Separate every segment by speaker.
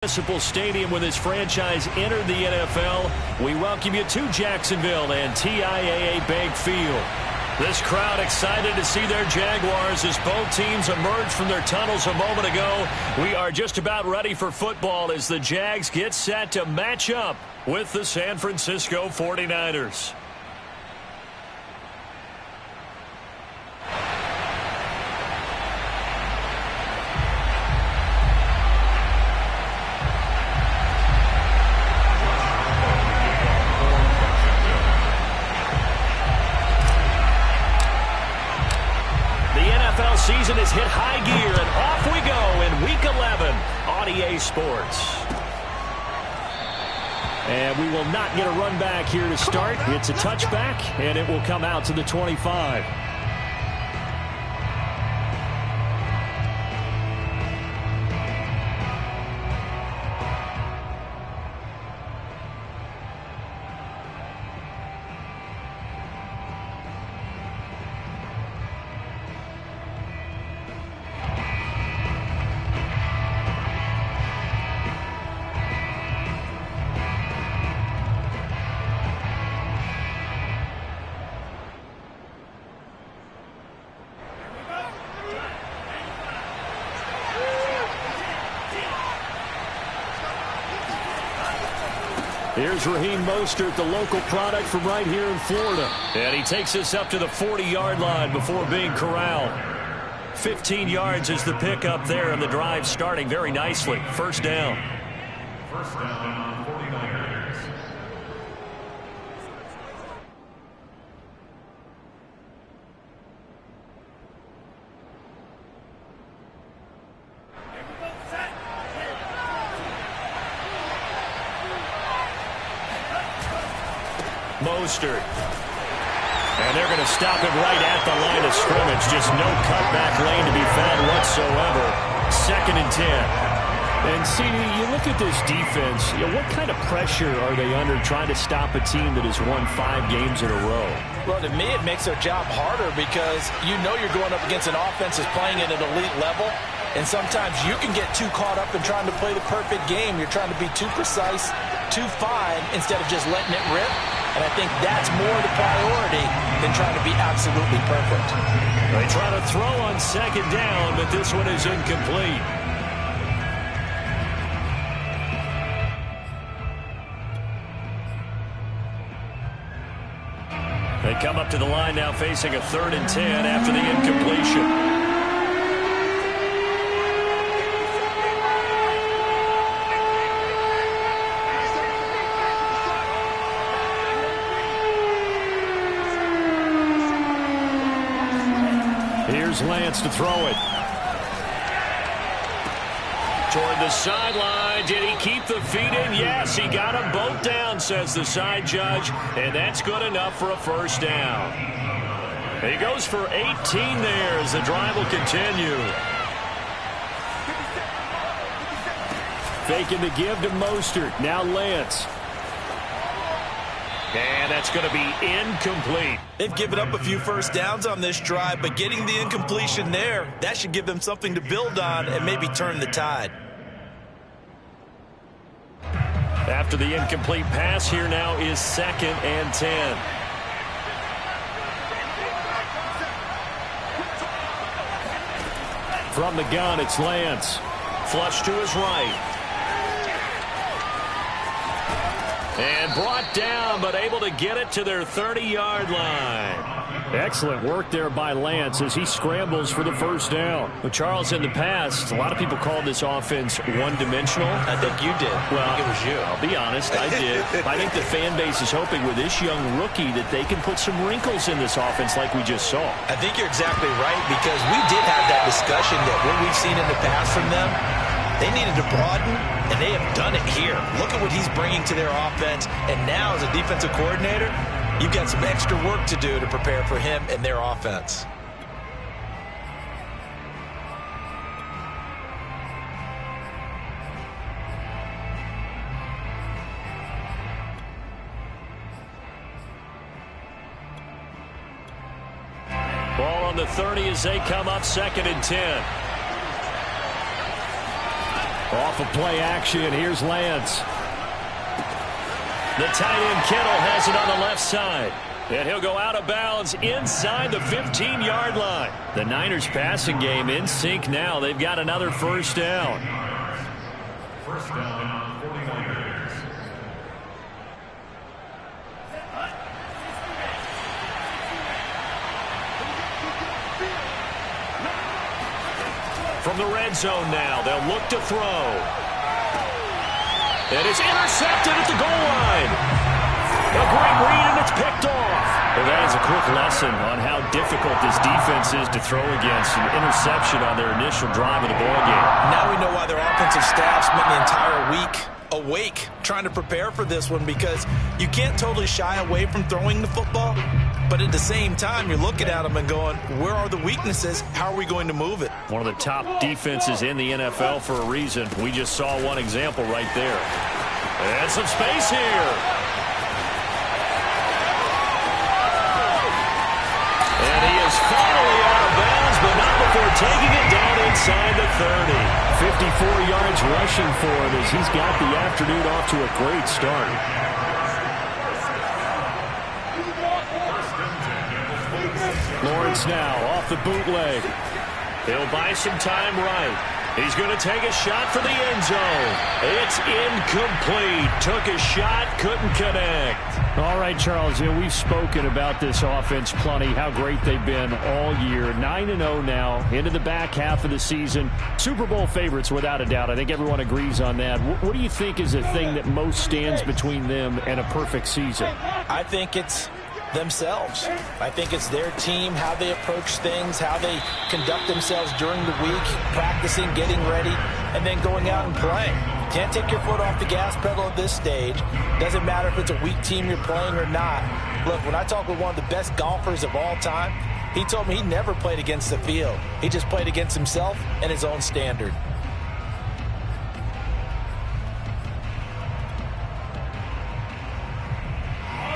Speaker 1: Municipal Stadium when this franchise entered the NFL. We welcome you to Jacksonville and TIAA Bank Field. This crowd excited to see their Jaguars as both teams emerged from their tunnels a moment ago. We are just about ready for football as the Jags get set to match up with the San Francisco 49ers. Season has hit high gear, and off we go in Week 11 on EA Sports. And we will not get a run back here to start. It's a touchback, and it will come out to the 25. Here's Raheem Mostert, the local product from right here in Florida. And he takes us up to the 40-yard line before being corralled. 15 yards is the pickup there, and the drive starting very nicely. First down. First down, 49ers. Mostert. And they're going to stop him right at the line of scrimmage. Just no cutback lane to be found whatsoever. 2nd and 10. And see, you look at this defense, what kind of pressure are they under trying to stop a team that has won 5 games in a row?
Speaker 2: Well, to me, it makes their job harder because you know you're going up against an offense that's playing at an elite level. And sometimes you can get too caught up in trying to play the perfect game. You're trying to be too precise, too fine, instead of just letting it rip. And I think that's more the priority than trying to be absolutely perfect.
Speaker 1: They try to throw on 2nd down, but this one is incomplete. They come up to the line now facing a 3rd and 10 after the incompletion. Here's Lance to throw it. Toward the sideline. Did he keep the feet in? Yes, he got them both down, says the side judge. And that's good enough for a first down. He goes for 18 there as the drive will continue. Faking the give to Mostert. Now Lance. And that's going to be incomplete.
Speaker 2: They've given up a few first downs on this drive, but getting the incompletion there, that should give them something to build on and maybe turn the tide.
Speaker 1: After the incomplete pass, here now is 2nd and 10. From the gun, it's Lance. Flush to his right. And brought down, but able to get it to their 30-yard line. Excellent work there by Lance as he scrambles for the first down. Well, Charles, in the past, a lot of people called this offense one-dimensional.
Speaker 2: I think you did.
Speaker 1: Well,
Speaker 2: I think it was you.
Speaker 1: I'll be honest, I did. I think the fan base is hoping with this young rookie that they can put some wrinkles in this offense like we just saw.
Speaker 2: I think you're exactly right because we did have that discussion that what we've seen in the past from them, they needed to broaden, and they have done it here. Look at what he's bringing to their offense. And now, as a defensive coordinator, you've got some extra work to do to prepare for him and their offense.
Speaker 1: Ball on the 30 as they come up 2nd and 10. Off of play action, here's Lance. The tight end Kittle has it on the left side. And he'll go out of bounds inside the 15-yard line. The Niners passing game in sync now. They've got another first down.
Speaker 3: First down, 49ers.
Speaker 1: From the red zone now, they'll look to throw. It is intercepted at the goal line. A great read, and it's picked off. Well, that is a quick lesson on how difficult this defense is to throw against. An interception on their initial drive of the ballgame.
Speaker 2: Now we know why their offensive staff spent the entire week awake trying to prepare for this one, because you can't totally shy away from throwing the football, but at the same time, you're looking at them and going, where are the weaknesses? How are we going to move it?
Speaker 1: One of the top defenses in the NFL for a reason. We just saw one example right there. And some space here. And he is finally out of bounds, but not before taking it down inside the 30. 54 yards rushing for him as he's got the afternoon off to a great start. Lawrence now off the bootleg. He'll buy some time right. He's going to take a shot for the end zone. It's incomplete. Took a shot, couldn't connect. All right, Charles, we've spoken about this offense plenty, how great they've been all year. 9-0 now, into the back half of the season. Super Bowl favorites, without a doubt. I think everyone agrees on that. What do you think is the thing that most stands between them and a perfect season?
Speaker 2: I think it's themselves. I think it's their team, how they approach things, how they conduct themselves during the week, practicing, getting ready, and then going out and playing. Can't take your foot off the gas pedal at this stage. Doesn't matter if it's a weak team you're playing or not. Look, when I talk with one of the best golfers of all time, he told me he never played against the field. He just played against himself and his own standard.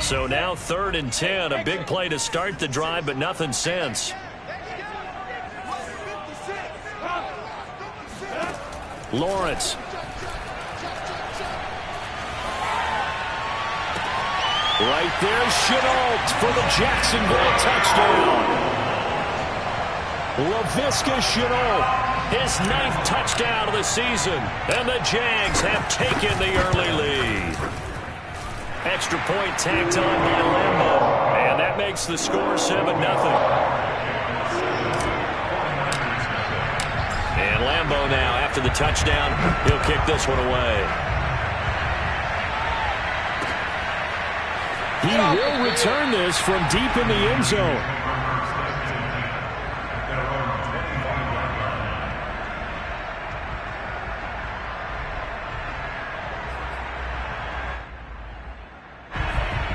Speaker 1: So now 3rd and 10, a big play to start the drive, but nothing since. Lawrence. Right there, Chenault for the Jacksonville touchdown. Laviska Shenault, his 9th touchdown of the season, and the Jags have taken the early lead. Extra point tacked on by Lambo, and that makes the score 7-0. And Lambo now, after the touchdown, he'll kick this one away. He will return this from deep in the end zone.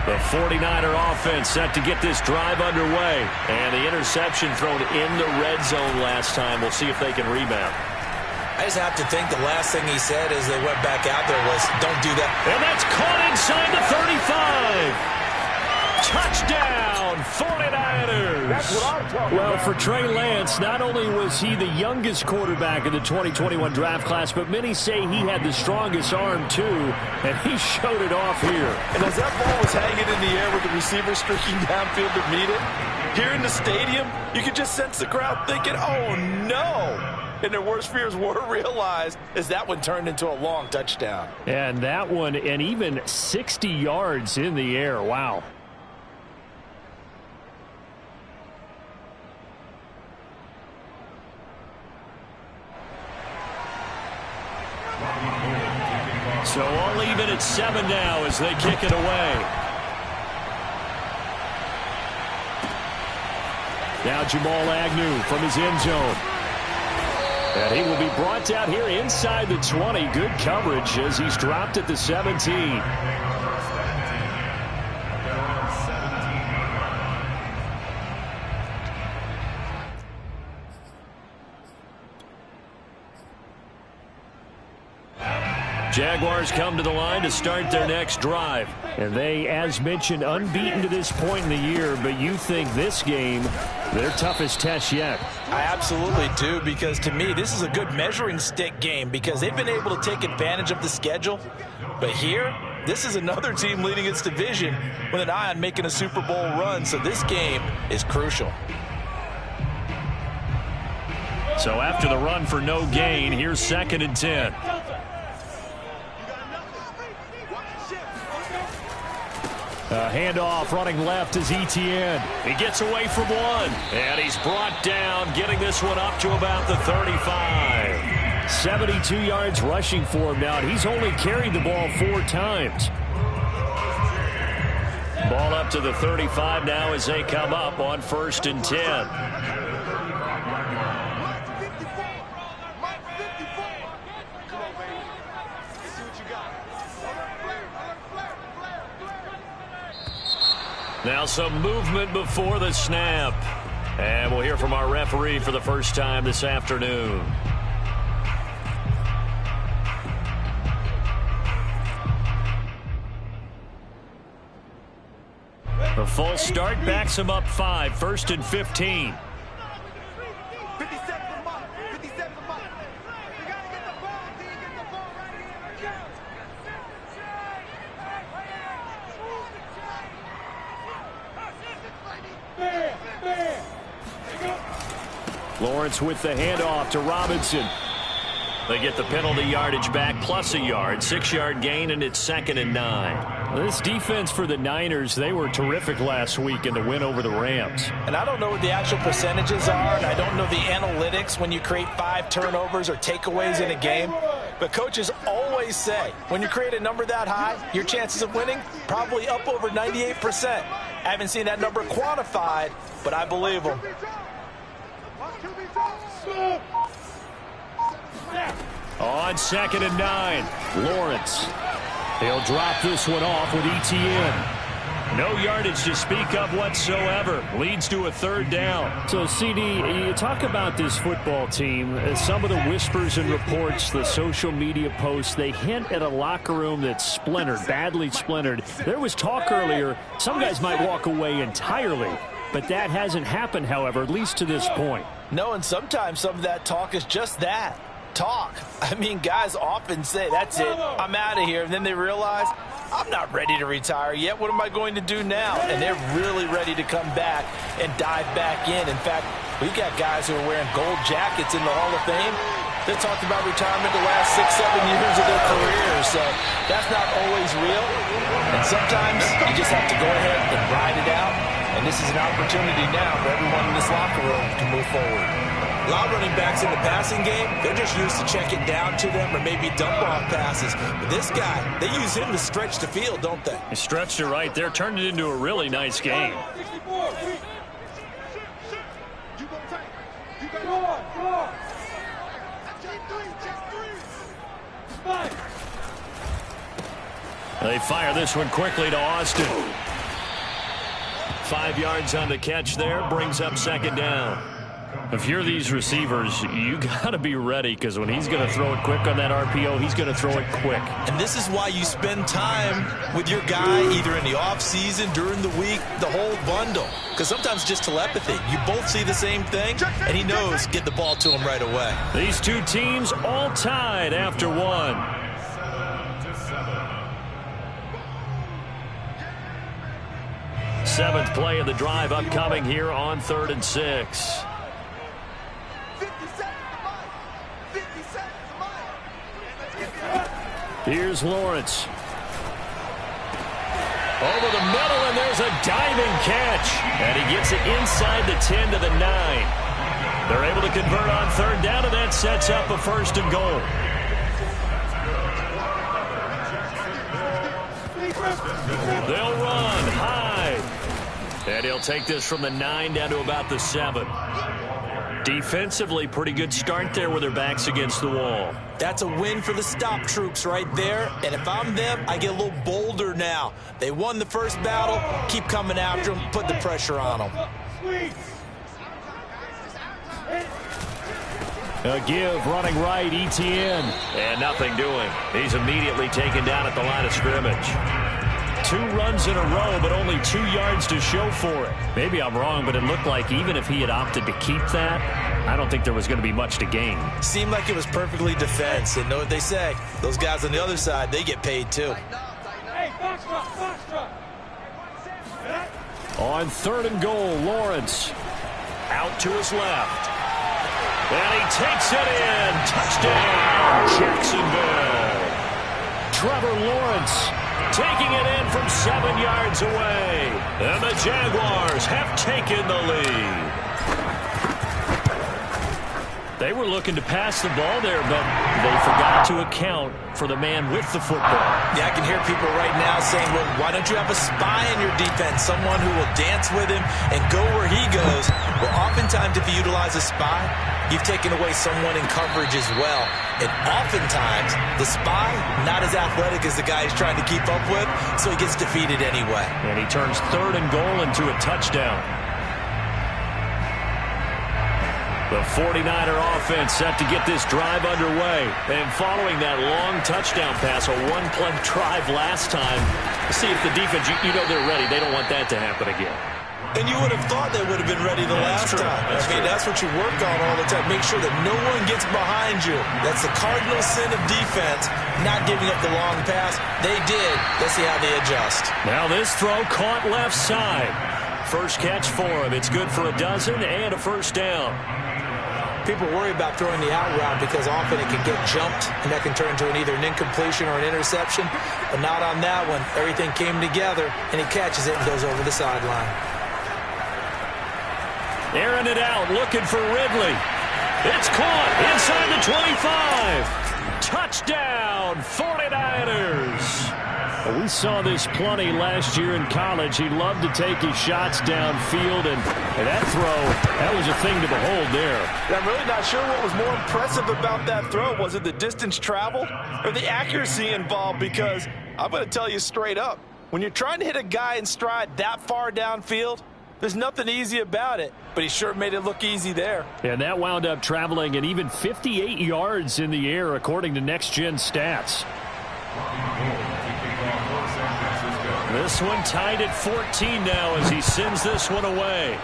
Speaker 1: The 49er offense set to get this drive underway. And the interception thrown in the red zone last time. We'll see if they can rebound.
Speaker 2: I just have to think the last thing he said as they went back out there was, don't do that.
Speaker 1: And that's caught inside the 35. Touchdown, 49ers. That's what I'm talking about. For Trey Lance, not only was he the youngest quarterback in the 2021 draft class, but many say he had the strongest arm too, and he showed it off here.
Speaker 2: And as that ball was hanging in the air with the receiver streaking downfield to meet it, here in the stadium, you could just sense the crowd thinking, oh no. And their worst fears were realized as that one turned into a long touchdown.
Speaker 1: And that one, and even 60 yards in the air. Wow. So all even at 7 now as they kick it away. Now Jamal Agnew from his end zone. And he will be brought down here inside the 20. Good coverage as he's dropped at the 17. Jaguars come to the line to start their next drive.
Speaker 4: And they, as mentioned, unbeaten to this point in the year, but you think this game, their toughest test yet.
Speaker 2: I absolutely do, because to me, this is a good measuring stick game because they've been able to take advantage of the schedule. But here, this is another team leading its division with an eye on making a Super Bowl run, so this game is crucial.
Speaker 1: So after the run for no gain, here's 2nd and 10.
Speaker 4: A handoff running left is Etienne.
Speaker 1: He gets away from one, and he's brought down, getting this one up to about the 35.
Speaker 4: 72 yards rushing for him now, and he's only carried the ball 4 times.
Speaker 1: Ball up to the 35 now as they come up on 1st and 10. Now some movement before the snap. And we'll hear from our referee for the first time this afternoon. A full start backs him up 5, 1st and 15.
Speaker 4: Lawrence with the handoff to Robinson.
Speaker 1: They get the penalty yardage back plus a yard, 6-yard gain, and it's 2nd and 9.
Speaker 4: This defense for the Niners, they were terrific last week in the win over the Rams.
Speaker 2: And I don't know what the actual percentages are, and I don't know the analytics when you create 5 turnovers or takeaways in a game. But coaches always say, when you create a number that high, your chances of winning probably up over 98%. I haven't seen that number quantified, but I believe them.
Speaker 4: On 2nd and 9, Lawrence. He'll drop this one off with Etienne.
Speaker 1: No yardage to speak of whatsoever. Leads to a 3rd down.
Speaker 4: So, CD, you talk about this football team. Some of the whispers and reports, the social media posts, they hint at a locker room that's splintered, badly splintered. There was talk earlier, some guys might walk away entirely. But that hasn't happened, however, at least to this point.
Speaker 2: No, and sometimes some of that talk is just that. Talk. I mean, guys often say, that's it, I'm out of here. And then they realize, I'm not ready to retire yet. What am I going to do now? And they're really ready to come back and dive back in. In fact, we've got guys who are wearing gold jackets in the Hall of Fame. They talked about retirement the last 6-7 years of their careers. So that's not always real. And sometimes you just have to go ahead and ride it out. And this is an opportunity now for everyone in this locker room to move forward. A lot of running backs in the passing game, they're just used to check it down to them or maybe dump off passes. But this guy, they use him to stretch the field, don't they?
Speaker 1: He stretched it right there, turned it into a really nice game. They fire this one quickly to Austin. 5 yards on the catch there, brings up 2nd down. If you're these receivers, you got to be ready, because when he's going to throw it quick on that RPO, he's going to throw it quick.
Speaker 2: And this is why you spend time with your guy either in the offseason, during the week, the whole bundle. Because sometimes just telepathy. You both see the same thing, and he knows get the ball to him right away.
Speaker 1: These two teams all tied after 1. Seventh play of the drive upcoming here on 3rd and 6.
Speaker 4: Here's Lawrence.
Speaker 1: Over the middle, and there's a diving catch. And he gets it inside the 10 to the 9. They're able to convert on 3rd down, and that sets up a 1st and goal. They'll run high. And he'll take this from the 9 down to about the 7. Defensively, pretty good start there with their backs against the wall.
Speaker 2: That's a win for the stop troops right there. And if I'm them, I get a little bolder now. They won the first battle. Keep coming after them. Put the pressure on them.
Speaker 4: A give running right, Etienne.
Speaker 1: And nothing doing. He's immediately taken down at the line of scrimmage.
Speaker 4: 2 runs in a row, but only 2 yards to show for it. Maybe I'm wrong, but it looked like even if he had opted to keep that, I don't think there was going to be much to gain.
Speaker 2: Seemed like it was perfectly defense. And know what they say? Those guys on the other side, they get paid too.
Speaker 4: On 3rd and goal, Lawrence.
Speaker 1: Out to his left. And he takes it in. Touchdown, Jacksonville.
Speaker 4: Trevor Lawrence taking it in from 7 yards away.
Speaker 1: And the Jaguars have taken the lead.
Speaker 4: They were looking to pass the ball there, but they forgot to account for the man with the football.
Speaker 2: Yeah, I can hear people right now saying, well, why don't you have a spy in your defense, someone who will dance with him and go where he goes? Well, oftentimes if you utilize a spy, you've taken away someone in coverage as well. And oftentimes, the spy, not as athletic as the guy he's trying to keep up with, so he gets defeated anyway.
Speaker 4: And he turns 3rd and goal into a touchdown. The 49er offense set to get this drive underway. And following that long touchdown pass, a one-play drive last time, see if the defense, you know they're ready. They don't want that to happen again.
Speaker 2: And you would have thought they would have been ready the last time. That's what you work on all the time. Make sure that no one gets behind you. That's the cardinal sin of defense, not giving up the long pass. They did. Let's see how they adjust.
Speaker 4: Now this throw caught left side. First catch for him. It's good for a dozen and a first down.
Speaker 2: People worry about throwing the out route because often it can get jumped, and that can turn into either an incompletion or an interception. But not on that one. Everything came together, and he catches it and goes over the sideline.
Speaker 4: Airing it out, looking for Ridley. It's caught inside the 25. Touchdown, 49ers. We saw this plenty last year in college. He loved to take his shots downfield, and that throw, that was a thing to behold there.
Speaker 5: I'm really not sure what was more impressive about that throw. Was it the distance traveled or the accuracy involved? Because I'm going to tell you straight up, when you're trying to hit a guy in stride that far downfield, there's nothing easy about it, but he sure made it look easy there.
Speaker 4: And that wound up traveling an even 58 yards in the air, according to Next Gen Stats.
Speaker 1: This one tied at 14 now as he sends this one away.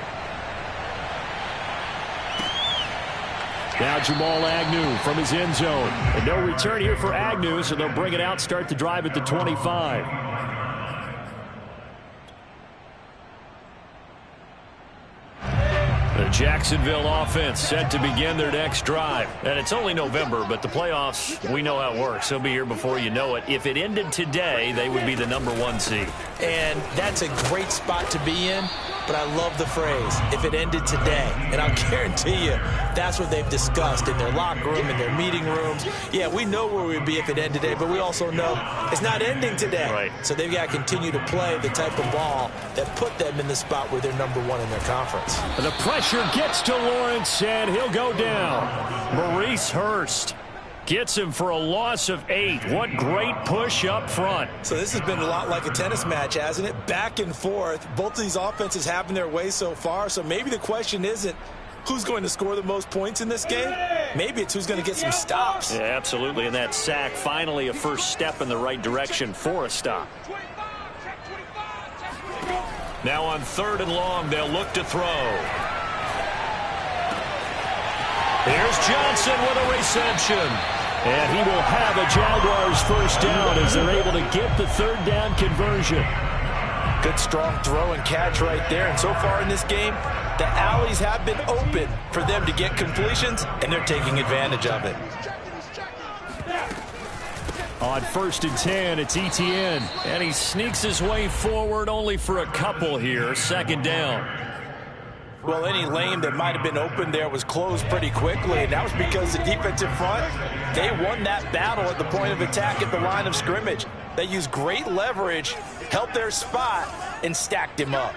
Speaker 4: Now Jamal Agnew from his end zone. And no return here for Agnew, so they'll bring it out, start the drive at the 25. The Jacksonville offense set to begin their next drive. And it's only November, but the playoffs, we know how it works. They'll be here before you know it. If it ended today, they would be the #1 seed.
Speaker 2: And that's a great spot to be in, but I love the phrase, if it ended today. And I'll guarantee you, that's what they've discussed in their locker room, in their meeting rooms. Yeah, we know where we'd be if it ended today, but we also know it's not ending today.
Speaker 1: Right.
Speaker 2: So they've got to continue to play the type of ball that put them in the spot where they're #1 in their conference.
Speaker 4: The pressure gets to Lawrence, and he'll go down. Maurice Hurst gets him for a loss of 8. What great push up front.
Speaker 2: So this has been a lot like a tennis match, hasn't it? Back and forth. Both of these offenses having their way so far. So maybe the question isn't who's going to score the most points in this game. Maybe it's who's going to get some stops.
Speaker 4: Yeah, absolutely. And that sack, finally a first step in the right direction for a stop.
Speaker 1: Now on 3rd and long, they'll look to throw. Here's Johnson with a reception.
Speaker 4: And he will have a Jaguars first down as they're able to get the 3rd down conversion.
Speaker 2: Good strong throw and catch right there. And so far in this game, the alleys have been open for them to get completions, and they're taking advantage of it.
Speaker 4: On 1st and 10, it's Etienne.
Speaker 1: And he sneaks his way forward only for a couple here. 2nd down.
Speaker 2: Well, any lane that might have been open there was closed pretty quickly, and that was because the defensive front, they won that battle at the point of attack at the line of scrimmage. They used great leverage, held their spot, and stacked him up.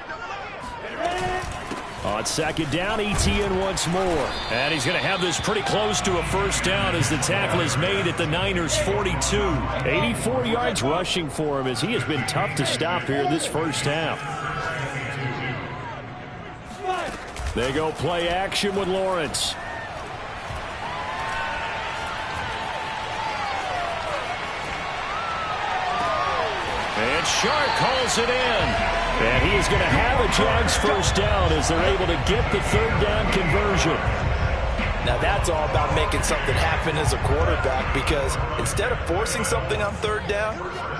Speaker 4: On 2nd down, Etienne once more. And he's going to have this pretty close to a first down as the tackle is made at the Niners' 42. 84 yards rushing for him as he has been tough to stop here this first half. They go play action with Lawrence.
Speaker 1: Sharp calls it in.
Speaker 4: And he is going to have a Jags first down as they're able to get the third down conversion.
Speaker 2: Now that's all about making something happen as a quarterback, because instead of forcing something on third down,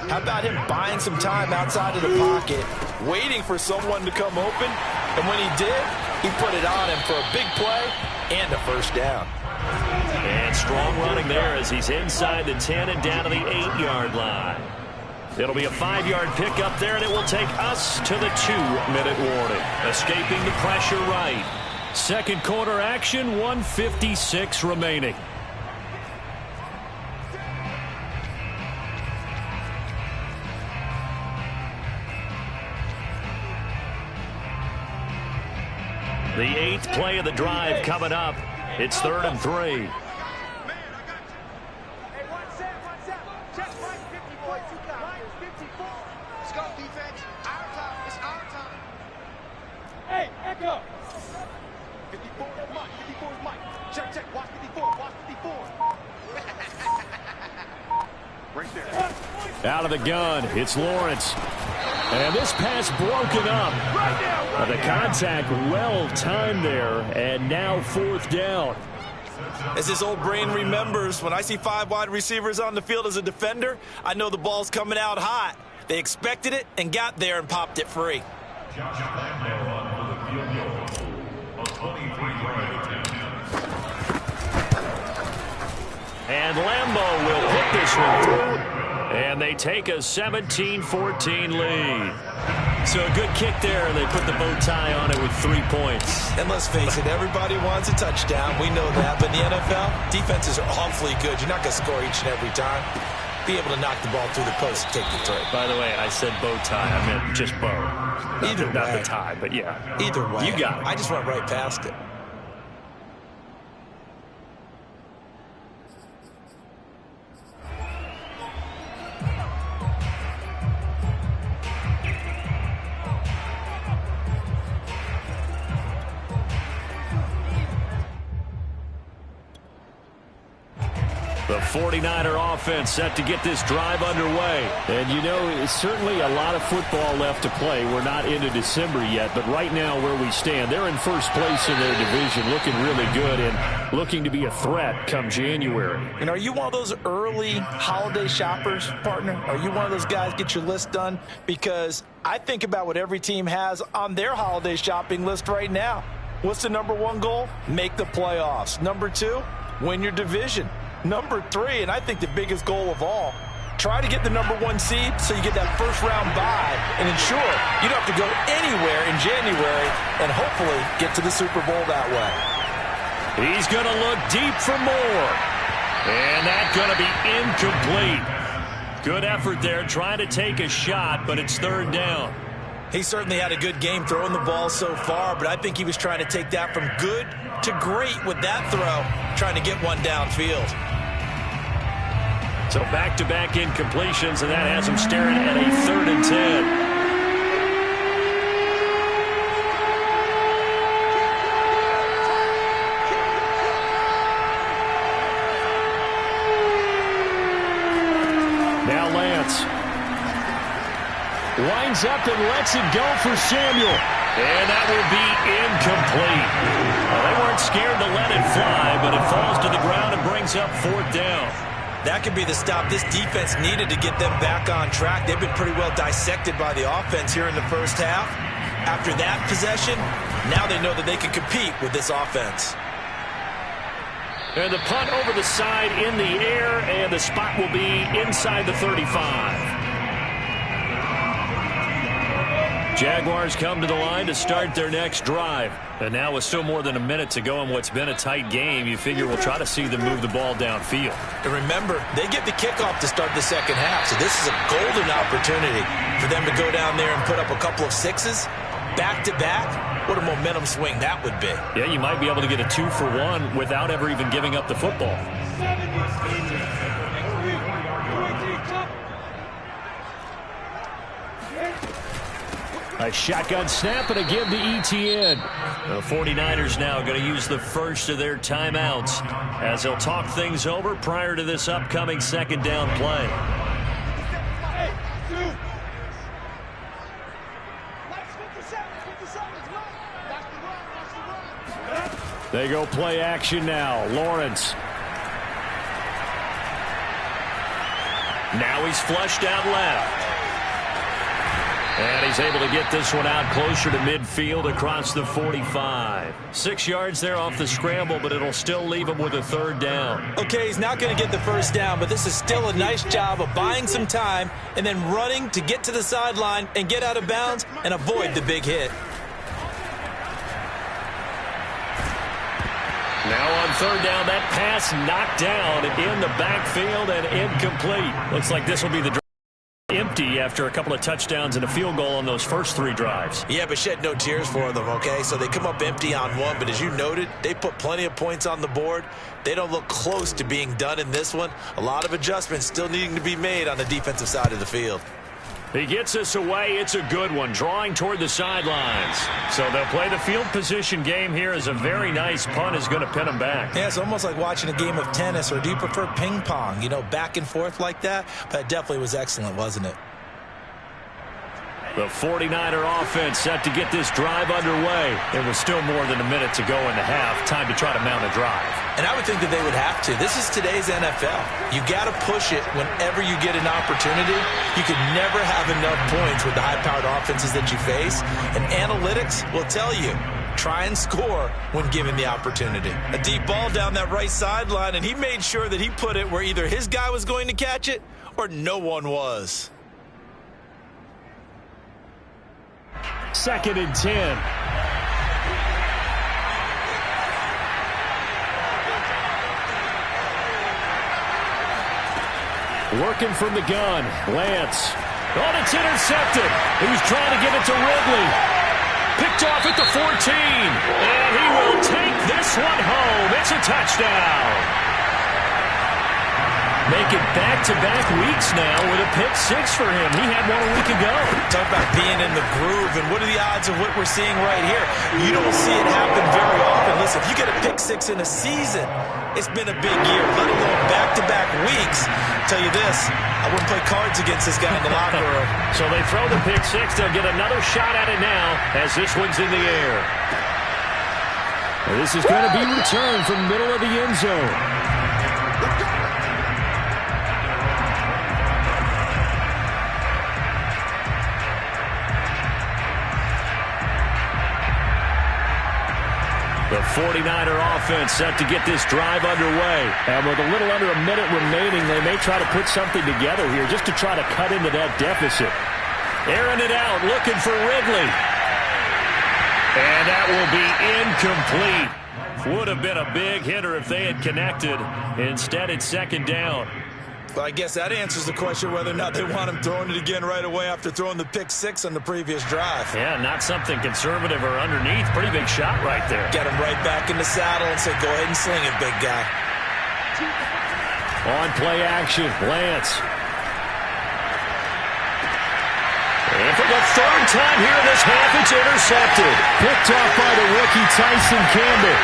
Speaker 2: how about him buying some time outside of the pocket, waiting for someone to come open, and when he did, he put it on him for a big play and a first down.
Speaker 1: And strong running there as he's inside the 10 and down to the 8-yard line. It'll be a 5-yard pickup there, and it will take us to the 2-minute warning. Escaping the pressure right. Second quarter action, 1:56 remaining. The 8th play of the drive coming up. It's 3rd and 3.
Speaker 6: Hey, Echo! 54 is Mike. 54 is Mike. Check, check. Watch 54. Watch 54. Right there.
Speaker 4: Out of the gun, it's Lawrence. And this pass broken up. The contact well timed there, and now 4th down.
Speaker 5: As his old brain remembers, when I see 5 wide receivers on the field as a defender, I know the ball's coming out hot. They expected it and got there and popped it free.
Speaker 1: And Lambeau will hit this one through. And they take a 17-14 lead. So a good kick there. They put the bow tie on it with 3 points.
Speaker 2: And let's face it, everybody wants a touchdown. We know that. But in the NFL, defenses are awfully good. You're not going to score each and every time. Be able to knock the ball through the post and take the throw.
Speaker 1: By the way, I said bow tie. I meant just bow.
Speaker 2: Either
Speaker 1: not
Speaker 2: way.
Speaker 1: the tie, but yeah.
Speaker 2: Either way.
Speaker 1: You got it.
Speaker 2: I just went right past it.
Speaker 1: The 49er offense set to get this drive underway.
Speaker 4: And you know, it's certainly a lot of football left to play. We're not into December yet, but right now where we stand, they're in first place in their division, looking really good and looking to be a threat come January.
Speaker 2: And are you one of those early holiday shoppers, partner? Are you one of those guys get your list done? Because I think about what every team has on their holiday shopping list right now. What's the #1 goal? Make the playoffs. #2, win your division. #3, and I think the biggest goal of all, try to get the #1 seed so you get that first-round bye and ensure you don't have to go anywhere in January and hopefully get to the Super Bowl that way.
Speaker 1: He's going to look deep for more. And that's going to be incomplete. Good effort there trying to take a shot, but it's 3rd down.
Speaker 2: He certainly had a good game throwing the ball so far, but I think he was trying to take that from good to great with that throw, trying to get one downfield.
Speaker 1: So back-to-back incompletions, and that has him staring at a 3rd and 10. Now Lance winds up and lets it go for Samuel. And that will be incomplete. Well, they weren't scared to let it fly, but it falls to the ground and brings up 4th down.
Speaker 2: That could be the stop this defense needed to get them back on track. They've been pretty well dissected by the offense here in the first half. After that possession, now they know that they can compete with this offense.
Speaker 1: And the punt over the side in the air, and the spot will be inside the 35. Jaguars come to the line to start their next drive. And now with still more than a minute to go in what's been a tight game, you figure we'll try to see them move the ball downfield.
Speaker 2: And remember, they get the kickoff to start the second half, so this is a golden opportunity for them to go down there and put up a couple of sixes back-to-back. What a momentum swing that would be.
Speaker 1: Yeah, you might be able to get a 2-for-1 without ever even giving up the football. A shotgun snap and a give to ETN. The 49ers now going to use the first of their timeouts as they'll talk things over prior to this upcoming 2nd down play.
Speaker 4: They go play action now. Lawrence.
Speaker 1: Now he's flushed out left. And he's able to get this one out closer to midfield across the 45. 6 yards there off the scramble, but it'll still leave him with a third down.
Speaker 2: Okay, he's not going to get the first down, but this is still a nice job of buying some time and then running to get to the sideline and get out of bounds and avoid the big hit.
Speaker 1: Now on third down, that pass knocked down in the backfield and incomplete. Looks like this will be the drive. Empty after a couple of touchdowns and a field goal on those first 3 drives.
Speaker 2: Yeah, but shed no tears for them, okay? So they come up empty on one, but as you noted, they put plenty of points on the board. They don't look close to being done in this one. A lot of adjustments still needing to be made on the defensive side of the field.
Speaker 1: He gets us away. It's a good one, drawing toward the sidelines. So they'll play the field position game here as a very nice punt is going to pin them back.
Speaker 2: Yeah, it's almost like watching a game of tennis, or do you prefer ping pong? You know, back and forth like that? But it definitely was excellent, wasn't it?
Speaker 1: The 49er offense set to get this drive underway. It was still more than a minute to go in the half. Time to try to mount a drive.
Speaker 2: And I would think that they would have to. This is today's NFL. You got to push it whenever you get an opportunity. You could never have enough points with the high-powered offenses that you face. And analytics will tell you, try and score when given the opportunity. A deep ball down that right sideline, and he made sure that he put it where either his guy was going to catch it or no one was.
Speaker 4: 2nd and 10. Working from the gun. Lance. Oh, it's intercepted. He was trying to give it to Ridley. Picked off at the 14. And he will take this one home. It's a touchdown. Making back-to-back weeks now with a pick 6 for him. He had one a week ago.
Speaker 2: Talk about being in the groove, and what are the odds of what we're seeing right here? You don't see it happen very often. Listen, if you get a pick 6 in a season, it's been a big year, let alone back-to-back weeks. I'll tell you this, I wouldn't play cards against this guy in the locker room.
Speaker 1: So they throw the pick 6. They'll get another shot at it now as this one's in the air.
Speaker 4: Well, this is going to be returned from the middle of the end zone.
Speaker 1: The 49er offense set to get this drive underway.
Speaker 4: And with a little under a minute remaining, they may try to put something together here just to try to cut into that deficit.
Speaker 1: Airing it out, looking for Ridley. And that will be incomplete. Would have been a big hitter if they had connected. Instead, it's 2nd down.
Speaker 2: Well, I guess that answers the question whether or not they want him throwing it again right away after throwing the pick 6 on the previous drive.
Speaker 1: Yeah, not something conservative or underneath. Pretty big shot right there.
Speaker 2: Get him right back in the saddle and say, go ahead and sling it, big guy.
Speaker 4: On play action, Lance.
Speaker 1: And for the 3rd time here in this half, it's intercepted.
Speaker 4: Picked off by the rookie Tyson Campbell.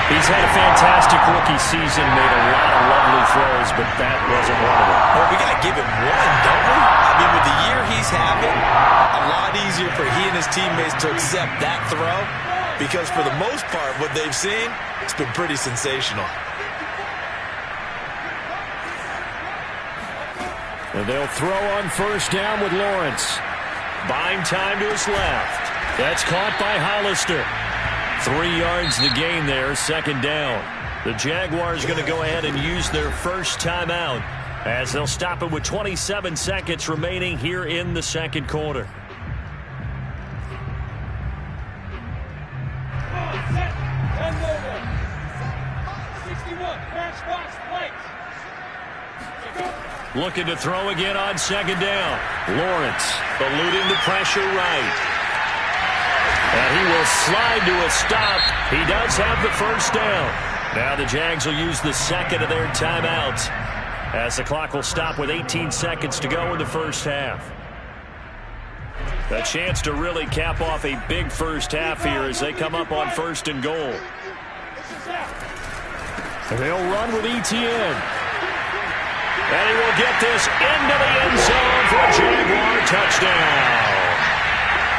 Speaker 1: He's had a fantastic rookie season, made a lot of lovely throws, but that wasn't one of them.
Speaker 2: Well, we got to give him one, don't we? I mean, with the year he's having, a lot easier for he and his teammates to accept that throw, because for the most part, what they've seen, it's been pretty sensational.
Speaker 4: And they'll throw on 1st down with Lawrence.
Speaker 1: Buying time to his left. That's caught by Hollister. 3 yards the gain there, 2nd down. The Jaguars going to go ahead and use their first timeout as they'll stop it with 27 seconds remaining here in the 2nd quarter. Looking to throw again on 2nd down. Lawrence eluding the pressure right. And he will slide to a stop. He does have the 1st down. Now the Jags will use the 2nd of their timeouts as the clock will stop with 18 seconds to go in the 1st half. A chance to really cap off a big 1st half here as they come up on 1st and goal.
Speaker 4: And they'll run with Etienne.
Speaker 1: And he will get this into the end zone for a Jaguar touchdown.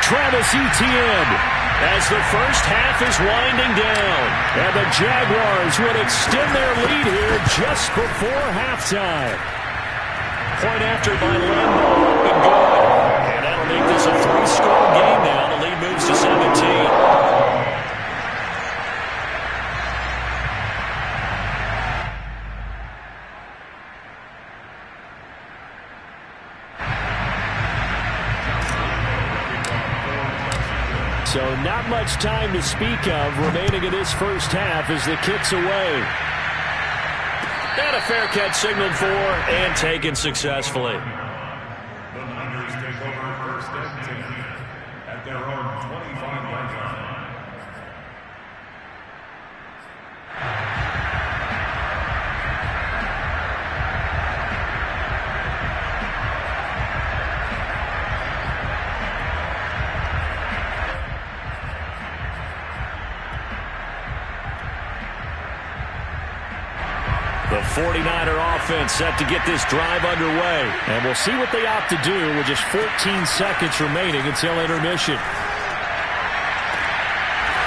Speaker 4: Travis Etienne.
Speaker 1: as the first half is winding down.
Speaker 4: And the Jaguars would extend their lead here just before halftime.
Speaker 1: Point after by Lambo, up and good. And that'll make this a 3-score game now. The lead moves to 17.
Speaker 4: So not much time to speak of remaining in this first half as the kick's away.
Speaker 1: And a fair catch signaled for and taken successfully.
Speaker 3: The Niners take over first and 10 at their own 25-yard line.
Speaker 1: The 49er offense set to get this drive underway.
Speaker 4: And we'll see what they opt to do with just 14 seconds remaining until intermission.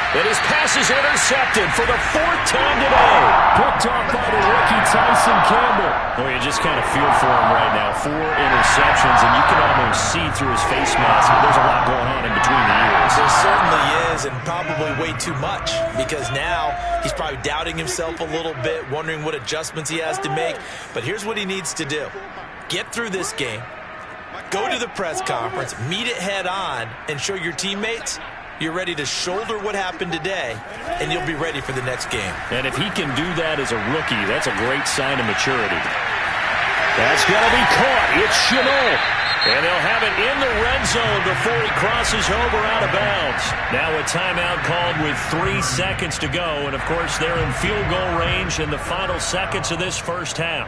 Speaker 1: And his pass is intercepted for the 4th time today.
Speaker 4: Picked off by the rookie Tyson Campbell.
Speaker 1: Well, you just kind of feel for him right now. 4 interceptions, and you can almost see through his face mask. There's a lot going on in between the ears.
Speaker 2: There certainly is, and probably way too much, because now he's probably doubting himself a little bit, wondering what adjustments he has to make. But here's what he needs to do. Get through this game, go to the press conference, meet it head on, and show your teammates you're ready to shoulder what happened today, and you'll be ready for the next game.
Speaker 1: And if he can do that as a rookie, that's a great sign of maturity. That's going to be caught. It's Chenault. And they'll have it in the red zone before he crosses over out of bounds. Now a timeout called with 3 seconds to go. And, of course, they're in field goal range in the final seconds of this first half.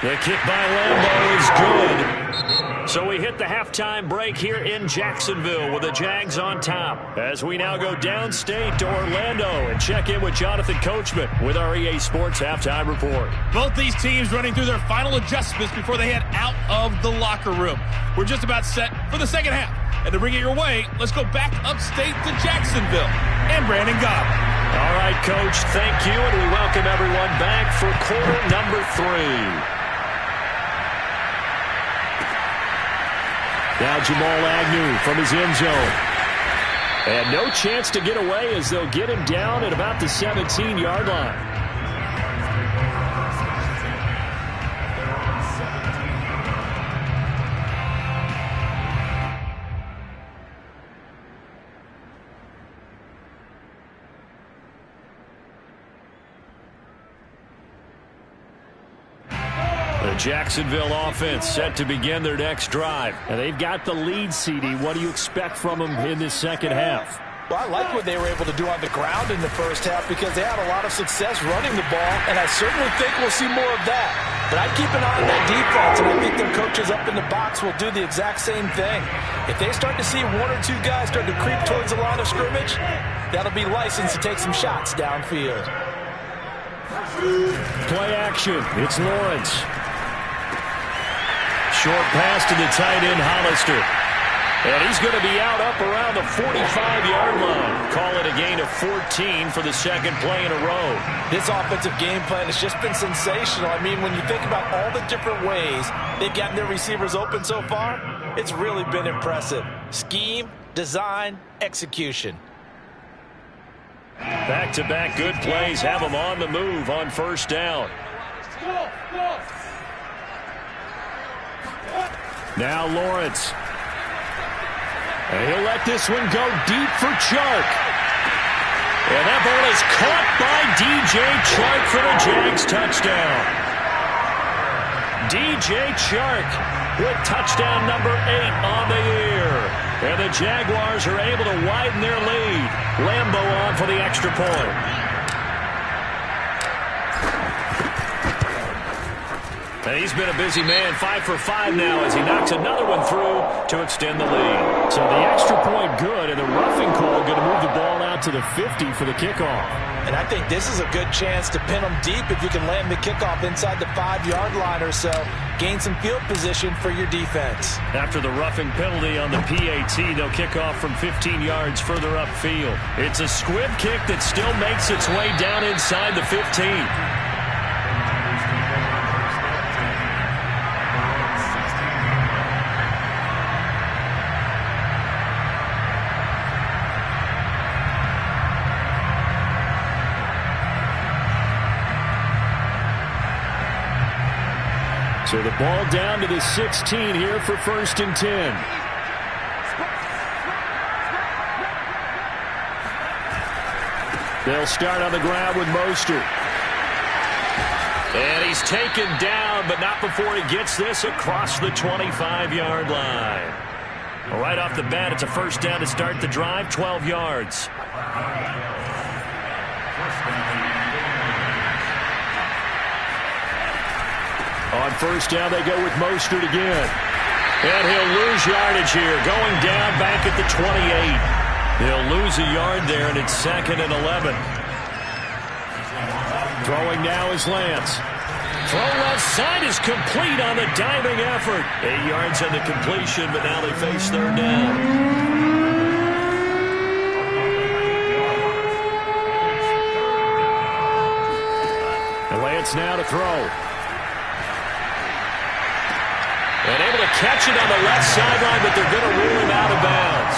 Speaker 1: The kick by Lambo is good. So we hit the halftime break here in Jacksonville with the Jags on top. As we now go downstate to Orlando and check in with Jonathan Coachman with our EA Sports Halftime Report.
Speaker 7: Both these teams running through their final adjustments before they head out of the locker room. We're just about set for the second half. And to bring it your way, let's go back upstate to Jacksonville and Brandon Gobb.
Speaker 1: All right, Coach, thank you, and we welcome everyone back for quarter number 3.
Speaker 4: Now Jamal Agnew from his end zone. And no chance to get away as they'll get him down at about the 17-yard line.
Speaker 1: Jacksonville offense set to begin their next drive.
Speaker 4: And they've got the lead, CD. What do you expect from them in this second half?
Speaker 2: Well, I like what they were able to do on the ground in the first half because they had a lot of success running the ball, and I certainly think we'll see more of that. But I keep an eye on that defense, and I think their coaches up in the box will do the exact same thing. If they start to see 1 or 2 guys start to creep towards the line of scrimmage, that'll be licensed to take some shots downfield.
Speaker 4: Play action. It's Lawrence.
Speaker 1: Short pass to the tight end, Hollister. And he's going to be out up around the 45-yard line. Call it a gain of 14 for the second play in a row.
Speaker 2: This offensive game plan has just been sensational. I mean, when you think about all the different ways they've gotten their receivers open so far, it's really been impressive. Scheme, design, execution.
Speaker 1: Back-to-back good plays have them on the move on first down.
Speaker 4: Now Lawrence. And he'll let this one go deep for Chark.
Speaker 1: And that ball is caught by DJ Chark for the Jags touchdown. DJ Chark with touchdown number 8 on the year. And the Jaguars are able to widen their lead. Lambo on for the extra point. And he's been a busy man, 5 for 5 now as he knocks another one through to extend the lead.
Speaker 4: So the extra point good, and the roughing call going to move the ball out to the 50 for the kickoff.
Speaker 2: And I think this is a good chance to pin them deep if you can land the kickoff inside the 5-yard line or so. Gain some field position for your defense.
Speaker 1: After the roughing penalty on the PAT, they'll kick off from 15 yards further upfield. It's a squib kick that still makes its way down inside the 15.
Speaker 4: So the ball down to the 16 here for 1st and 10. They'll start on the ground with Mostert.
Speaker 1: And he's taken down, but not before he gets this across the 25-yard line. Right off the bat, it's a first down to start the drive, 12 yards.
Speaker 4: On first down, they go with Mostert again.
Speaker 1: And he'll lose yardage here, going down back at the 28. He'll lose a yard there, and it's 2nd and 11.
Speaker 4: Throwing now is Lance.
Speaker 1: Throw left side is complete on the diving effort. 8 yards on the completion, but now they face 3rd down.
Speaker 4: And Lance now to throw.
Speaker 1: And able to catch it on the left sideline, but they're going to rule him out of bounds.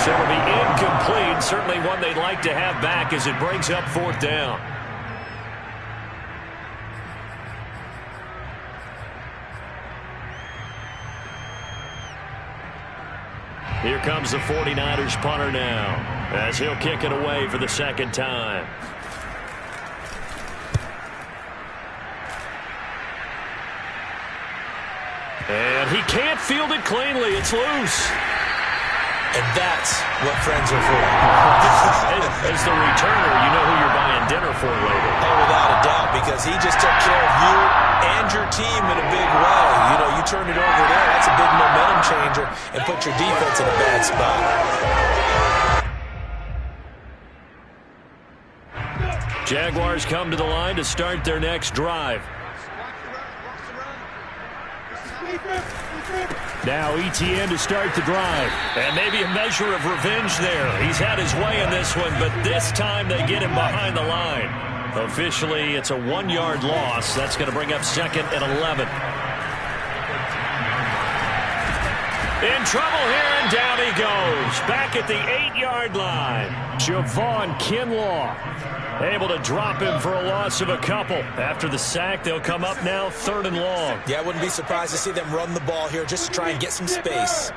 Speaker 1: So it'll be incomplete. Certainly one they'd like to have back as it brings up 4th down. Here comes the 49ers punter now, as he'll kick it away for the 2nd time. And he can't field it cleanly. It's loose.
Speaker 2: And that's what friends are for.
Speaker 1: As the returner, you know who you're buying dinner for later.
Speaker 2: Oh, without a doubt, because he just took care of you and your team in a big way. You know, you turn it over there, that's a big momentum changer and put your defense in a bad spot.
Speaker 1: Jaguars come to the line to start their next drive.
Speaker 4: Now ETN to start the drive.
Speaker 1: And maybe a measure of revenge there. He's had his way in this one, but this time they get him behind the line. Officially, it's a 1-yard loss. That's going to bring up 2nd and 11. In trouble here, and down he goes. Back at the 8-yard line.
Speaker 4: Javon Kinlaw
Speaker 1: able to drop him for a loss of a couple. After the sack, they'll come up now 3rd and long.
Speaker 2: Yeah, I wouldn't be surprised to see them run the ball here just to try and get some space.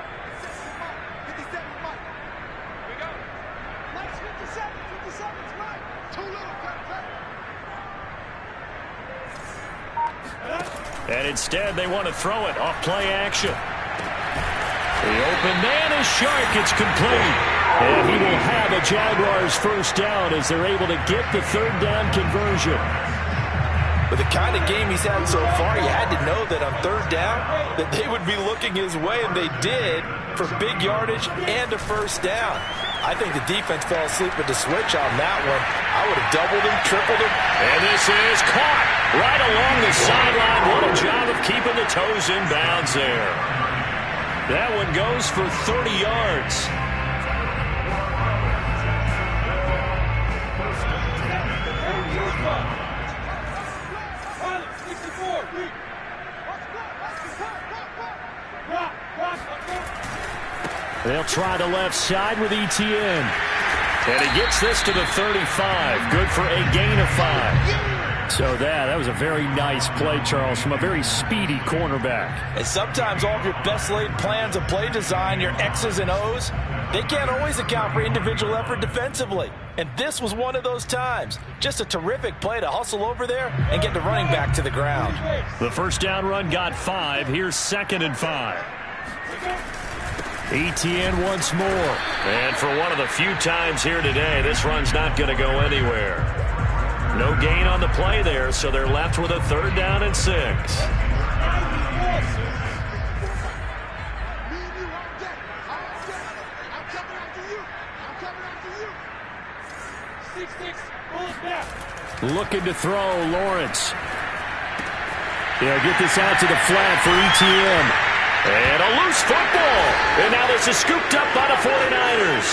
Speaker 1: And instead, they want to throw it off play action. The open man is Shark. It's complete.
Speaker 4: And he will have a Jaguars 1st down as they're able to get the 3rd down conversion.
Speaker 5: With the kind of game he's had so far, you had to know that on 3rd down that they would be looking his way, and they did for big yardage and a 1st down. I think the defense fell asleep with the switch on that one. I would have doubled him, tripled him.
Speaker 1: And this is caught right along the sideline. What a job of keeping the toes in bounds there. That one goes for 30 yards.
Speaker 4: They'll try the left side with ETN.
Speaker 1: And he gets this to the 35. Good for a gain of 5.
Speaker 4: So that was a very nice play, Charles, from a very speedy cornerback.
Speaker 5: And sometimes all of your best laid plans of play design, your X's and O's, they can't always account for individual effort defensively. And this was one of those times. Just a terrific play to hustle over there and get the running back to the ground.
Speaker 1: The 1st down run got 5. Here's 2nd and 5.
Speaker 4: ETN once more.
Speaker 1: And for one of the few times here today, this run's not going to go anywhere. No gain on the play there, so they're left with a 3rd down and 6.
Speaker 4: Looking to throw, Lawrence. They'll get this out to the flat for ETN.
Speaker 1: And a loose football. And now this is scooped up by the 49ers.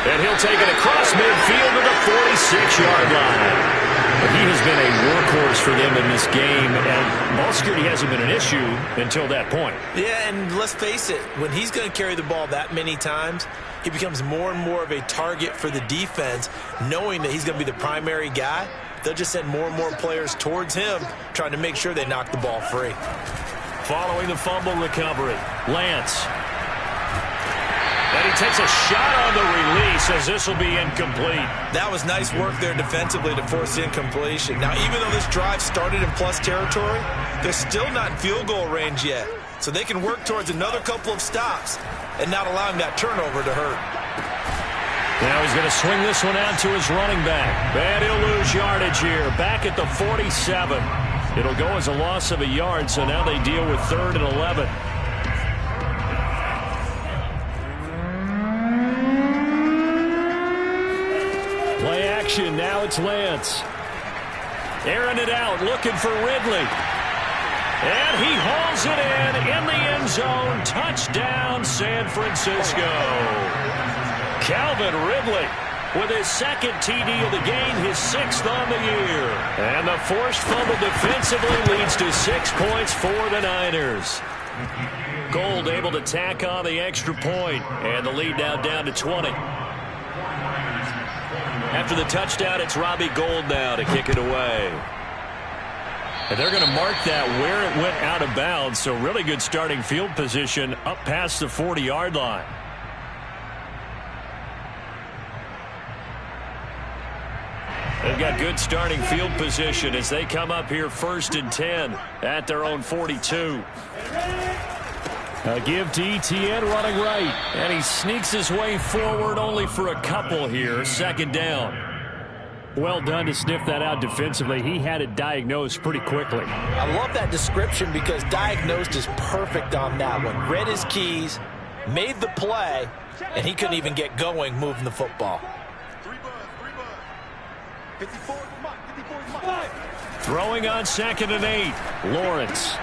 Speaker 1: And he'll take it across midfield to the 46-yard line. But he has been a workhorse for them in this game, and ball security hasn't been an issue until that point.
Speaker 2: Yeah, and let's face it, when he's going to carry the ball that many times, he becomes more and more of a target for the defense, knowing that he's going to be the primary guy. They'll just send more and more players towards him, trying to make sure they knock the ball free.
Speaker 1: Following the fumble recovery, Lance. And he takes a shot on the release as this will be incomplete.
Speaker 2: That was nice work there defensively to force incompletion. Now, even though this drive started in plus territory, they're still not in field goal range yet. So they can work towards another couple of stops and not allowing that turnover to hurt.
Speaker 1: Now he's going to swing this one out to his running back. And he'll lose yardage here. Back at the 47. It'll go as a loss of a yard, so now they deal with 3rd and 11.
Speaker 4: Play action. Now it's Lance.
Speaker 1: Airing it out, looking for Ridley. And he hauls it in the end zone. Touchdown, San Francisco. Calvin Ridley with his second TD of the game, his 6th on the year. And the forced fumble defensively leads to 6 points for the Niners. Gold able to tack on the extra point, and the lead now down to 20. After the touchdown, it's Robbie Gould now to kick it away. And they're going to mark that where it went out of bounds, so really good starting field position up past the 40-yard line. They've got good starting field position as they come up here 1st and 10 at their own 42.
Speaker 4: A give to ETN running right.
Speaker 1: And he sneaks his way forward only for a couple here. 2nd down.
Speaker 4: Well done to sniff that out defensively. He had it diagnosed pretty quickly.
Speaker 2: I love that description because diagnosed is perfect on that one. Read his keys, made the play, and he couldn't even get going moving the football.
Speaker 1: Throwing on 2nd and 8. Lawrence.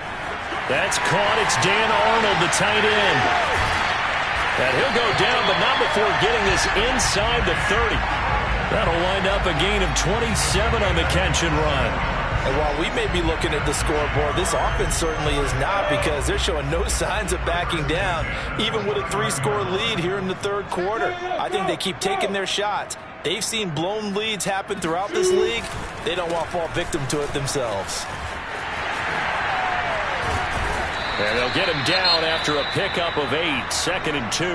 Speaker 1: That's caught. It's Dan Arnold, the tight end. And he'll go down, but not before getting this inside the 30. That'll wind up a gain of 27 on the catch and run.
Speaker 2: And while we may be looking at the scoreboard, this offense certainly is not, because they're showing no signs of backing down, even with a 3-score lead here in the 3rd quarter. I think they keep taking their shots. They've seen blown leads happen throughout this league. They don't want to fall victim to it themselves.
Speaker 1: And they'll get him down after a pickup of 8, 2nd and 2.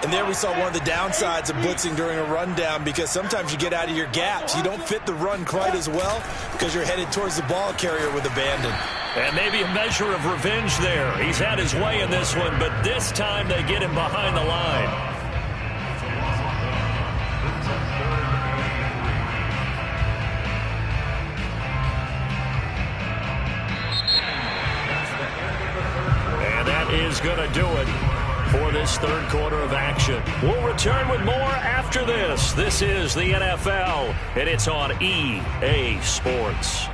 Speaker 2: And there we saw one of the downsides of blitzing during a rundown, because sometimes you get out of your gaps. You don't fit the run quite as well because you're headed towards the ball carrier with abandon.
Speaker 1: And maybe a measure of revenge there. He's had his way in this one, but this time they get him behind the line. Is going to do it for this 3rd quarter of action. We'll return with more after this. This is the NFL, and it's on EA Sports.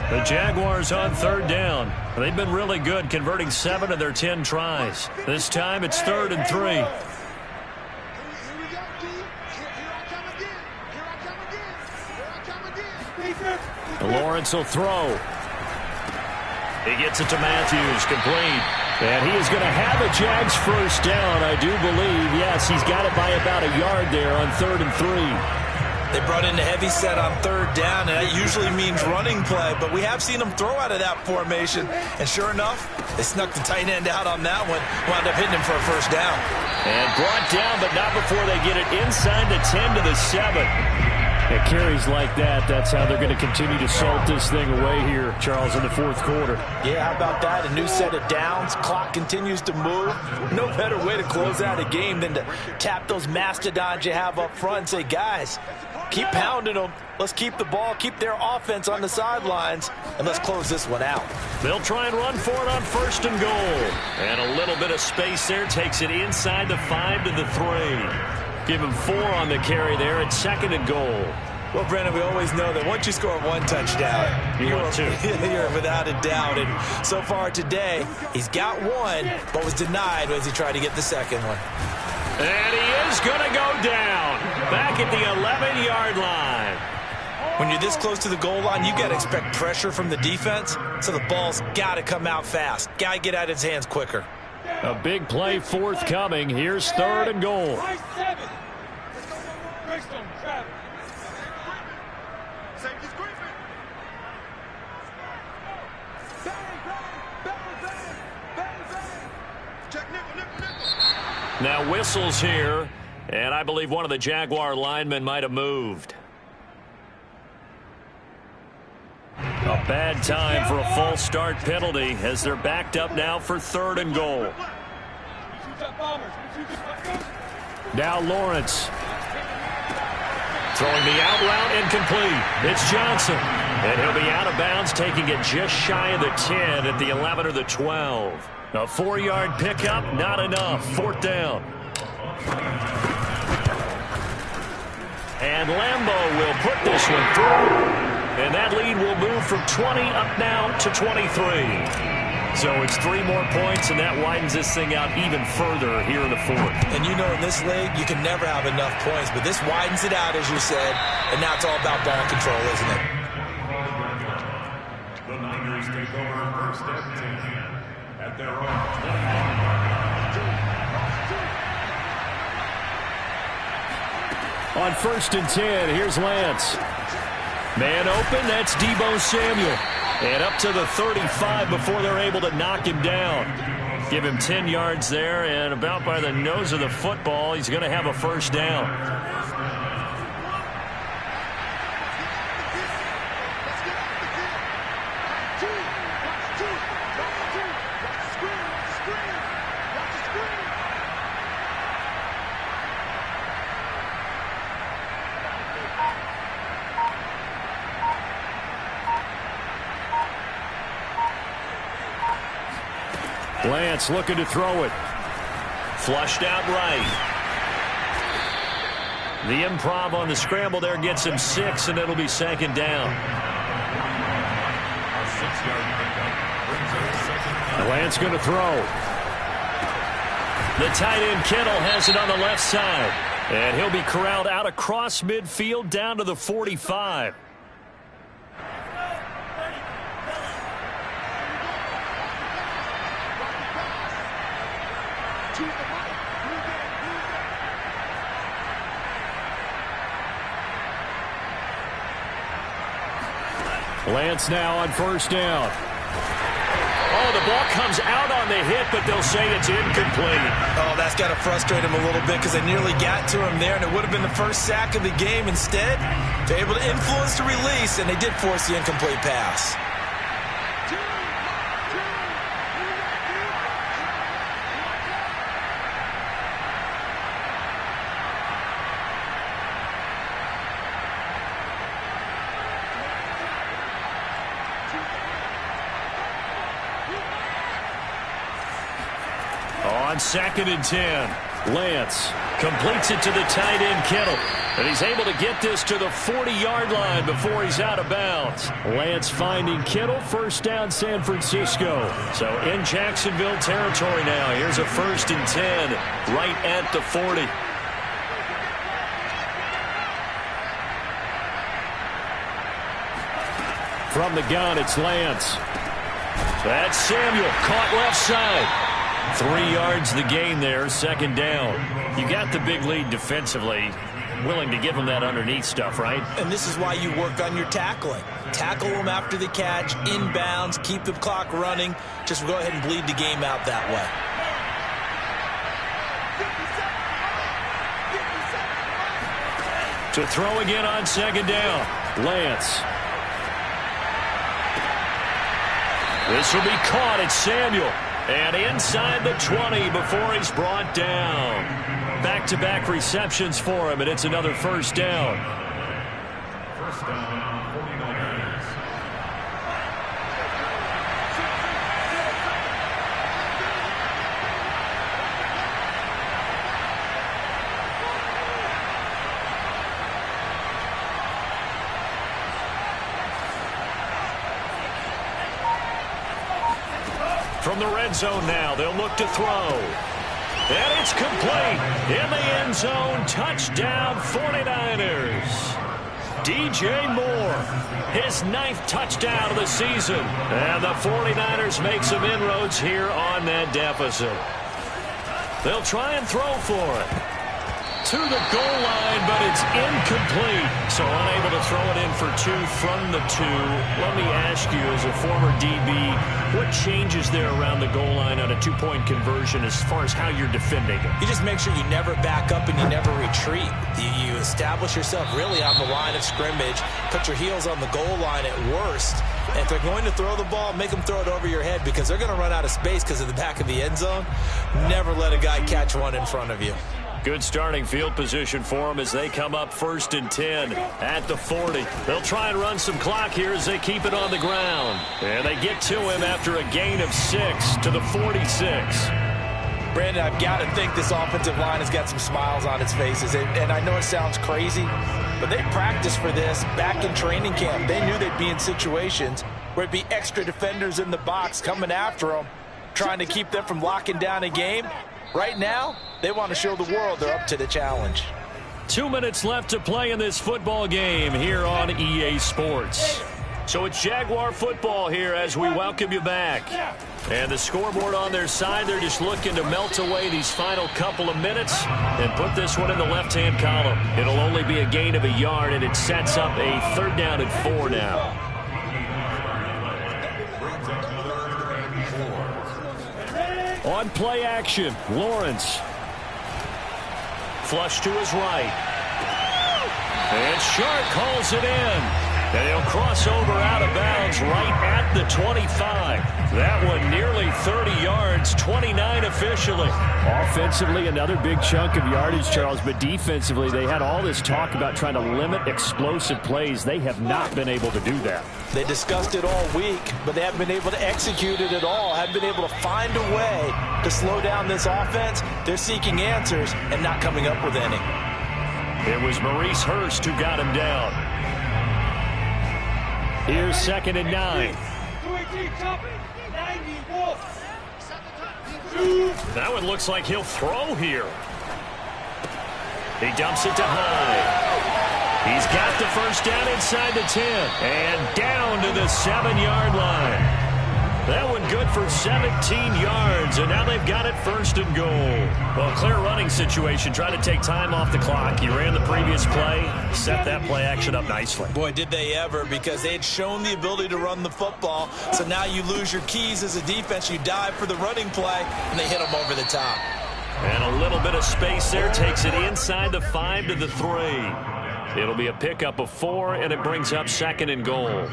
Speaker 1: The Jaguars on 3rd down. They've been really good, converting 7 of their 10 tries. This time it's 3rd and 3. Lawrence will throw. He gets it to Matthews, complete.
Speaker 4: And he is going to have a Jags 1st down, I do believe. Yes, he's got it by about a yard there on 3rd and 3.
Speaker 2: They brought in a heavy set on third down, and that usually means running play, but we have seen them throw out of that formation. And sure enough, they snuck the tight end out on that one, wound up hitting him for a first down.
Speaker 1: And brought down, but not before they get it inside the 10 to the 7.
Speaker 4: It carries like that. That's how they're going to continue to salt this thing away here, Charles, in the fourth quarter.
Speaker 5: Yeah, how about that? A new set of downs. Clock continues to move. No better way to close out a game than to tap those mastodons you have up front and say, guys, keep pounding them. Let's keep the ball, keep their offense on the sidelines, and let's close this one out.
Speaker 1: They'll try and run for it on 1st and goal. And a little bit of space there takes it inside the 5 to the 3. Give him 4 on the carry there at 2nd and goal.
Speaker 2: Well, Brennan, we always know that once you score one touchdown, you're without a doubt. And so far today, he's got one, but was denied as he tried to get the second one.
Speaker 1: And he is going to go down. Back at the 11-yard line.
Speaker 2: When you're this close to the goal line, you got to expect pressure from the defense, so the ball's got to come out fast. Got to get out of his hands quicker.
Speaker 4: A big play forthcoming. Here's 3rd and goal.
Speaker 1: Now whistles here, and I believe one of the Jaguar linemen might have moved. A bad time for a false start penalty as they're backed up now for 3rd and goal.
Speaker 4: Now Lawrence.
Speaker 1: Throwing the out route incomplete. It's Johnson. And he'll be out of bounds, taking it just shy of the 10 at the 11 or the 12. A 4-yard pickup, not enough. 4th down. And Lambeau will put this one through. And that lead will move from 20 up now to 23. So it's 3 more points, and that widens this thing out even further here in the 4th.
Speaker 2: And you know in this league, you can never have enough points, but this widens it out, as you said, and now it's all about ball control, isn't it?
Speaker 3: The Niners take over 1st and 10 at their own 20.
Speaker 4: On 1st and 10, here's Lance.
Speaker 1: Man open, that's Deebo Samuel. And up to the 35 before they're able to knock him down. Give him 10 yards there, and about by the nose of the football, he's going to have a 1st down.
Speaker 4: Lance looking to throw it.
Speaker 1: Flushed out right. The improv on the scramble there gets him 6, and it'll be 2nd down.
Speaker 4: Lance going to throw.
Speaker 1: The tight end Kittle has it on the left side. And he'll be corralled out across midfield down to the 45.
Speaker 4: Lance now on 1st down.
Speaker 1: Oh, the ball comes out on the hit, but they'll say it's incomplete.
Speaker 2: Oh, that's got to frustrate him a little bit because they nearly got to him there, and it would have been the first sack of the game. Instead, they're able to influence the release, and they did force the incomplete pass.
Speaker 1: On 2nd and 10, Lance completes it to the tight end Kittle. And he's able to get this to the 40-yard line before he's out of bounds.
Speaker 4: Lance finding Kittle, 1st down San Francisco.
Speaker 1: So in Jacksonville territory now. Here's a 1st and 10 right at the 40.
Speaker 4: From the gun, it's Lance.
Speaker 1: That's Samuel, caught left side. 3 yards the gain there, 2nd down. You got the big lead defensively. willing to give them that underneath stuff, right?
Speaker 2: And this is why you work on your tackling. Tackle them after the catch, inbounds, keep the clock running. Just go ahead and bleed the game out that way.
Speaker 1: To throw again on second down, Lance. This will be caught. It's Samuel. And inside the 20 before he's brought down. Back-to-back receptions for him, and it's another first down.
Speaker 3: First down, 49ers.
Speaker 1: From the red zone now, they'll look to throw. And it's complete. In the end zone, touchdown 49ers. DJ Moore, his 9th touchdown of the season. And the 49ers make some inroads here on that deficit. They'll try and throw for it. To the goal line, but it's incomplete. So unable to throw it in for 2 from the 2. Let me ask you, as a former DB, what changes there around the goal line on a 2-point conversion as far as how you're defending it?
Speaker 2: You just make sure you never back up and you never retreat. You establish yourself really on the line of scrimmage, put your heels on the goal line at worst. And if they're going to throw the ball, make them throw it over your head because they're going to run out of space because of the back of the end zone. Never let a guy catch one in front of you.
Speaker 1: Good starting field position for them as they come up 1st and 10 at the 40. They'll try and run some clock here as they keep it on the ground. And they get to him after a gain of 6 to the 46.
Speaker 2: Brandon, I've got to think this offensive line has got some smiles on its faces. And I know it sounds crazy, but they practiced for this back in training camp. They knew they'd be in situations where it'd be extra defenders in the box coming after them, trying to keep them from locking down a game. Right now, they want to show the world they're up to the challenge.
Speaker 1: 2 minutes left to play in this football game here on EA Sports. So it's Jaguar football here as we welcome you back. And the scoreboard on their side, they're just looking to melt away these final couple of minutes and put this one in the left-hand column. It'll only be a gain of a yard, and it sets up a 3rd down and 4 now. On play action, Lawrence. Flush to his right. And Shark calls it in. And he'll cross over out of bounds right at the 25. That one nearly 30 yards, 29 officially.
Speaker 4: Offensively, another big chunk of yardage, Charles, but defensively, they had all this talk about trying to limit explosive plays. They have not been able to do that.
Speaker 2: They discussed it all week, but they haven't been able to execute it at all, haven't been able to find a way to slow down this offense. They're seeking answers and not coming up with any.
Speaker 1: It was Maurice Hurst who got him down. Here's 2nd and 9. That one looks like he'll throw here. He dumps it to Hyde. He's got the first down inside the 10. And down to the 7-yard line. That one good for 17 yards, and now they've got it 1st and goal. Well, clear running situation. Try to take time off the clock. You ran the previous play, set that play action up nicely.
Speaker 2: Boy, did they ever, because they had shown the ability to run the football. So now you lose your keys as a defense. You dive for the running play, and they hit them over the top.
Speaker 1: And a little bit of space there takes it inside the 5 to the 3. It'll be a pickup of 4, and it brings up 2nd and goal.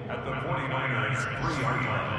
Speaker 3: At the 49ers 3-yard line.